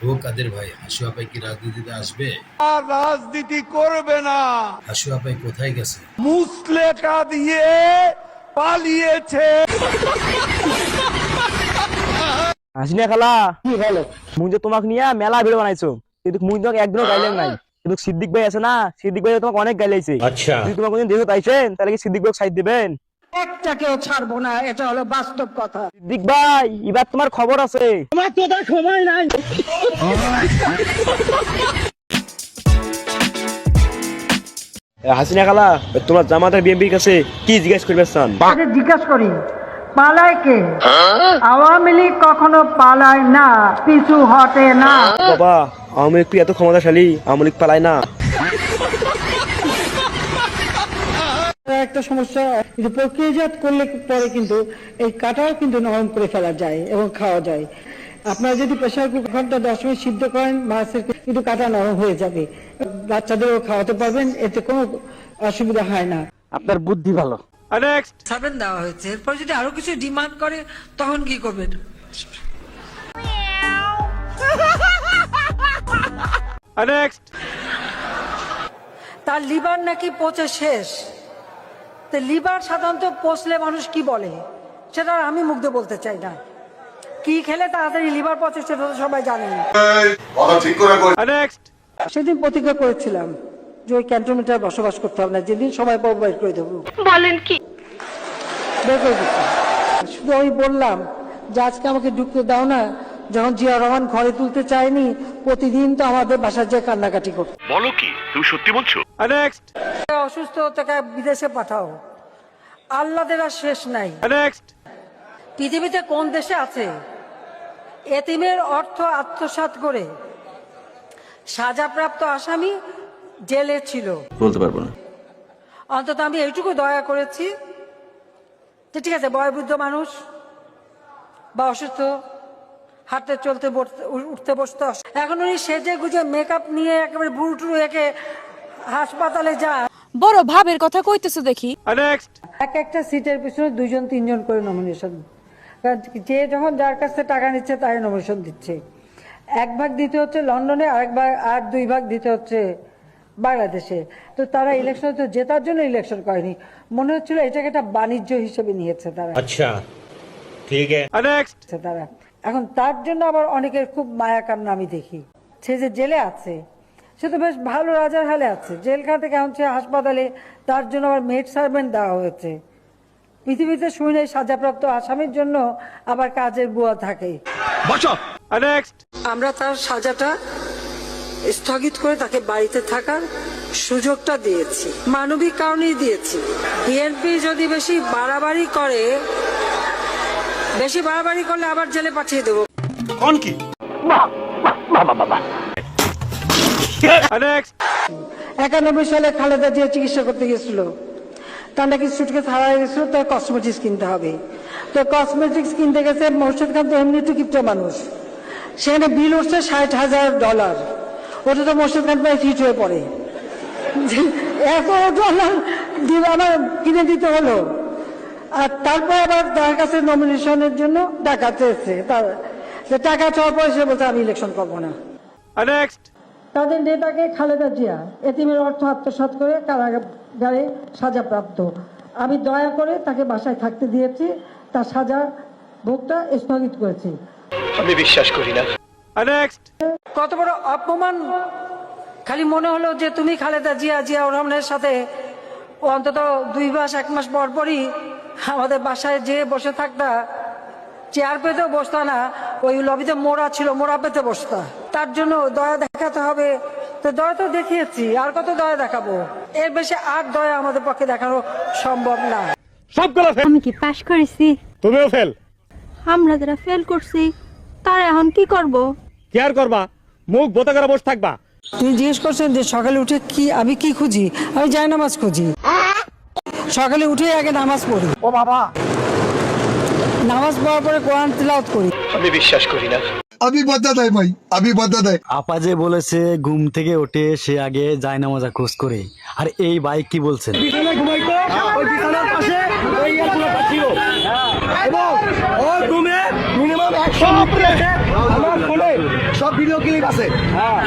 ও কাদের ভাই, হাসু আপাই কি রাজনীতিতে আসবে? আর রাজনীতি করবে না, হাসু আপাই কোথায় গেছে? মুসলেকা দিয়ে পালিয়েছে। হাসিনা খালা কি বলো? মুই যে তোমাকে নিয়ে মেলা ভিডিও বানাইছো, কিন্তু মুই তোমাকে একদিনও গাইলেন নাই। কিন্তু সিদ্দিক ভাই আছে না, সিদ্দিক ভাই তোমাকে অনেক গাইলাইছে। আচ্ছা, যদি তোমাকে কোনদিন দেখতে পাইছেন তাহলে কি সিদ্দিক ভাই সাইড দিবেন? একটাকেও ছাড়বো না, এটা হলো বাস্তব কথা। সিদ্দিক ভাই এবার তোমার খবর আছে। আমার তো তার সময় নাই। হাসিনা খালা তোমার জামাতা বিএনপির কাছে কি জিজ্ঞেস করবে চান? জিজ্ঞাসা করি পালায় কে? আওয়ামী লীগ কখনো পালায় না, পিছু হটে না। বাবা আওয়ামী লীগ এত ক্ষমতাশালী, আওয়ামী লীগ পালায় না। একটা সমস্যা, কিন্তু প্রক্রিয়াজাত করলে পরে কিন্তু এই কাটাও কিন্তু নরম করে ফেলা যায় এবং খাওয়া যায়। আপনারা যদি প্রেসার কুকারটা 10 মিনিট সিদ্ধ করেন, মাছের কিন্তু কাটা নরম হয়ে যাবে। বাচ্চাদেরও খাওয়াতে পারবেন, এতে কোনো অসুবিধা হয় না। আপনার বুদ্ধি ভালো। সাবেন দেওয়া হয়েছে, এরপর যদি আরো কিছু ডিমান্ড করে তখন কি করবেন? তার লিভার নাকি পচে শেষ। তো লিভার সাধারণত পচলে মানুষ কি বলে সেটা আমি মুগ্ধ বলতে চাই না। কি খেলে তাড়াতাড়ি লিভার পচে সেটা তো সবাই জানেন। সেদিন প্রতিজ্ঞা করেছিলাম যে ওই ক্যান্টনমেন্টে বসবাস করতে হবে না, যেদিন সময় পাবো বের করে দেবো। বলেন কি? বের করে দিচ্ছি। শুধু আমি বললাম যে আজকে আমাকে ঢুকতে দাও না, যখন জিয়া রহমান ঘরে তুলতে চায়নি, প্রতিদিন তো আমাদের বাসার যে কান্নাকাটি করতো। বলো কি, তুমি সত্যি বলছো? অসুস্থ থেকে বিদেশে পাঠাও, আল্লাদের আর শেষ নাই। পৃথিবীতে কোন দেশে আছে এতিমের অর্থ আত্মসাৎ করে সাজাপ্রাপ্ত আসামি জেলে ছিল? বলতে পারবো না। অন্তত আমি এইটুকু দয়া করেছি যে ঠিক আছে, বয়োবৃদ্ধ মানুষ বা অসুস্থ, হাঁটতে চলতে উঠতে বসতে, এখন উনি সেজে গুজে মেকআপ নিয়ে একেবারে বুড়ো টুরু একে হাসপাতালে যায়। বড় ভাবের কথা কইতেছো দেখি। এক একটা সিটের পিছনে 2-3 করে নমিনেশন। যে যখন যার কাছ থেকে টাকা নিচ্ছে তাই নমিনেশন দিচ্ছে। 1 ভাগ দিতে হচ্ছে লন্ডনে, আর 2 ভাগ দিতে হচ্ছে বাংলাদেশে। তো তারা ইলেকশন তো জেতার জন্য ইলেকশন করেনি, মনে হচ্ছিল এটাকে একটা বাণিজ্য হিসেবে নিয়েছে তারা। আচ্ছা ঠিক আছে। তারা এখন তার জন্য আবার অনেকের খুব মায়া কান্না আমি দেখি। সে যে জেলে আছে সে তো বেশ ভালো রাজার হালে আছে, জেলখানা থেকে এখন সে হাসপাতালে, তার জন্য আবার মেড সার্ভেন্ট দেওয়া হয়েছে। পৃথিবীতে শুনে সাজাপ্রাপ্ত আসামির জন্য আবার কাজের বুয়া থাকে। আমরা তার সাজাটা স্থগিত করে তাকে বাড়িতে থাকার সুযোগটা দিয়েছি, মানবিক কারণেই দিয়েছি। বিএনপি যদি বেশি বাড়াবাড়ি করলে আবার জেলে পাঠিয়ে দেবো। কোন কি? 91 সালে খালেদা জিয়া চিকিৎসা করতে গেছিল, তার নাকি সুটকেস হারাই গেছিল, তার কসমেটিক্স কিনতে হবে। তো কসমেটিক্স কিনতে গেছে, মোর্শেদ খান তো এমনি একটু কিপটা মানুষ, সেখানে বিল উঠছে $60,000। ওটা তো মোর্শেদ খান প্রায় ফিট হয়ে পড়ে। $1 আমার কিনে দিতে হলো। আর তারপর আবার তার কাছে নমিনেশনের জন্য টাকা চেয়েছে, টাকা চাওয়ার পরে সে বলছে আমি ইলেকশন করবো না। তাদের নেতাকে খালেদা জিয়া এতিমের অর্থ আত্মসাৎ করে কারাগারে সাজাপ্রাপ্ত। আমি দয়া করে তাকে বাসায় থাকতে দিয়েছি, তার সাজা ভোগটা স্থগিত করেছি। আমি বিশ্বাস করি না। কত বড় অপমান! খালি মনে হলো যে তুমি খালেদা জিয়া রহমানের সাথে অন্তত 2 মাস 1 মাস পর পরই আমাদের বাসায় যে বসে থাকতা, চেয়ার পেতেও বসতা না, ওই লবিতে মোড়া ছিল, মোড়া পেতে বসতা। তার জন্য দয়া দেখাতে হবে, তো দয়া তো দেখিয়েছি, আর কত দয়া দেখাবো? এর বেশি আর দয়া আমাদের পক্ষে দেখানো সম্ভব না। আমি কি পাশ করেছি? তুমিও ফেল। আমরা যারা ফেল করছি তারা এখন কি করব? কি আর করবা? মুখ বোতা করে বসে থাকবা। তিনি জিজ্ঞেস করছেন যে সকালে উঠে আমি কি খুঁজি? আমি যাই নামাজ খুঁজি। সকালে উঠে আগে নামাজ পড়ি। ও বাবা, নামাজ পড়ার পরে কোরআন তিলাওয়াত করি। আমি বিশ্বাস করি না। अभी बता दे भाई, अभी बता दे। আপা যে বলেছে ঘুম থেকে ওঠে সে আগে জায়নামাজা খোঁজ করে, আর এই ভাই কি বলছেন? মিনিমাম আমার ফোনে সব ভিডিও ক্লিপ আছে। হ্যাঁ,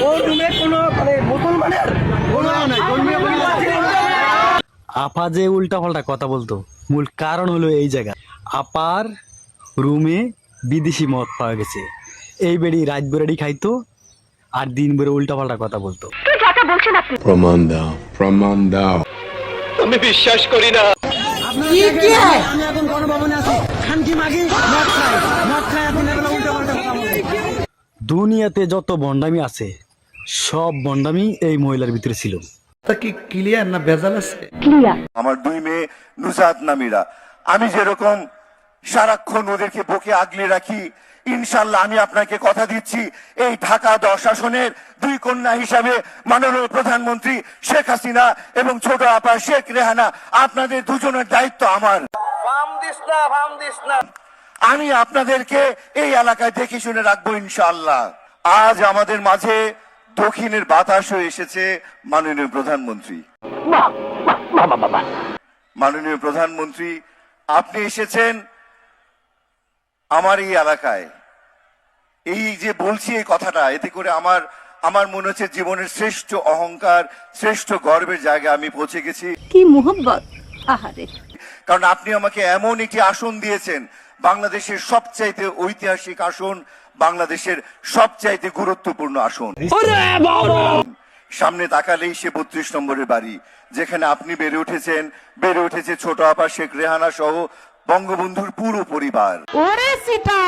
ওর রুমে কোনো মানে মুসলমানের কোনো নাই, ধর্মীয় কোনো আপা যে উল্টা পাল্টা কথা বলতো, মূল কারণ হলো এই জায়গা। আপার রুমে বিদেশি মদ পাওয়া গেছে। এই বেড়ি রাত বেড়াড়ি খাইতো আর দিন বেড়ে উল্টা পাল্টা কথা বলতো। প্রমাণ দাও, প্রমাণ দাও। আমি বিশ্বাস করি না। দুনিয়াতে যত বন্ডামি আছে সব বন্ডামি এই মহিলার ভিতরে ছিল। আমার 2 মেয়ে নুসাত নামিরা, আমি যেরকম সারাক্ষণ ওদেরকে বুকে আগলে রাখি, ইনশাল্লাহ আমি আপনাকে কথা দিচ্ছি এই ঢাকা 10 আসনের 2 কন্যা হিসাবে মাননীয় প্রধানমন্ত্রী শেখ হাসিনা এবং ছোট আপা শেখ রেহানা, আপনাদের দুজনের দায়িত্ব আমার। আমি আপনাদেরকে এই এলাকায় দেখে শুনে রাখবো ইনশাআল্লাহ। আজ আমাদের মাঝে দক্ষিণের বাতাস হয়ে এসেছে মাননীয় প্রধানমন্ত্রী। মাননীয় প্রধানমন্ত্রী, আপনি এসেছেন আমার এই এলাকায়। এই যে বলছি এই কথাটা, এতে করে আমার মনে হচ্ছে জীবনের শ্রেষ্ঠ অহংকার, শ্রেষ্ঠ গর্বের জায়গায় আমি পৌঁছে গেছি। কি মোহব্বত, আহারে। কারণ আপনি আমাকে এমন একটি আসন দিয়েছেন, বাংলাদেশের সবচাইতে ঐতিহাসিক আসন, বাংলাদেশের সবচাইতে গুরুত্বপূর্ণ আসন। সামনে তাকালেই সে 32 নম্বরের বাড়ি, যেখানে আপনি বেড়ে উঠেছে ছোট আপা শেখ রেহানা সহ বঙ্গবন্ধুর পুরো পরিবার। ওরে সিটা